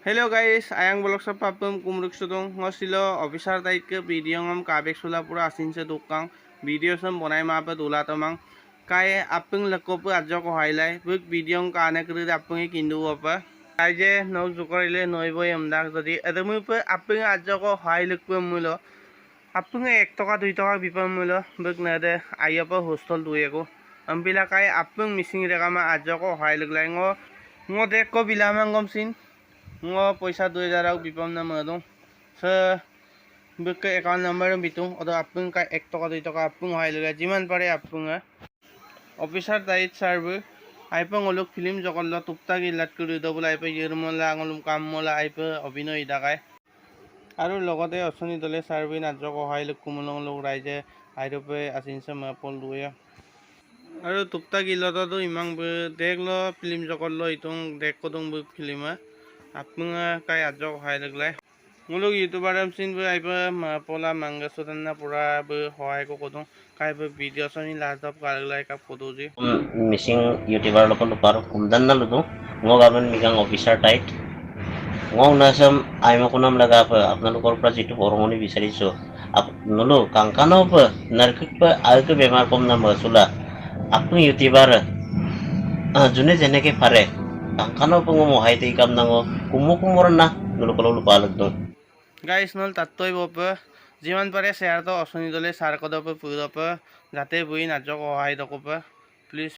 Hello guys, ayang bolok sa papam kumruk sudong ngosilo officer taik ke video ngam kabek sula pura asin se tukang video sam bonai ma pa dula tamang kai apeng lekop ajo ko highlight buk video ka ane kru apeng kindu apa aje no zukorile noi boy amdak jodi edemu pa apeng ajo ko highlight pe mulo apeng 1 টাকা 2 টাকা বিপম mulo buk na de ayapa hostel duye ko ambila kai apeng missing rekama ajo ko highlight lai ngo dek ko bilamang gomsin ngo পয়সা 2000 ak bipam na madong sa buka account number bitung odo apung ka 1 টাকা 2 টাকা apung hoy laga jiman pare apung officer dait sarbu aipang olok film jokollo tupta gilat kuru dobul aipa yirmola angolum kammola aipa অভিনয় ইদাকাই আৰু লগতে অসনি দলে সাৰ্বিন আজক সহায় লোক কুমলং লোক ৰাইজে আইৰপে আসিনছে মাপল দুয়ে আৰু টুকটা গিলতো ইমান দেখলো ফিল্ম জকলো ইtung দেখ কদং ফিল্ম আপনা কাই আজক সহায় লাগলাই মুলুক ইউটিউবার সিন আইবা পলা মাংগা সুদানা পুরা সহায় কো কদং কাই video Sony লাজব কাগলাই cup কদুজি missing YouTuber lo lupar kumdan na ludo ngo gaban migang officer tight ngo nasam ay makunam laga pa apna lokor prajitu orongoni bisari so ap nulo kangkano pa narkik pa alto bemar kom na masula apni YouTuber june jene ke pare kangkano pa ngo hai te kam nango kumur na nulo ko lupalag do guys নল তাতই bob যিমান পাৰে share তো অসনি দলে সাৰ কদপ পুৰপ যাতে বই নাজক সহায় দকপ please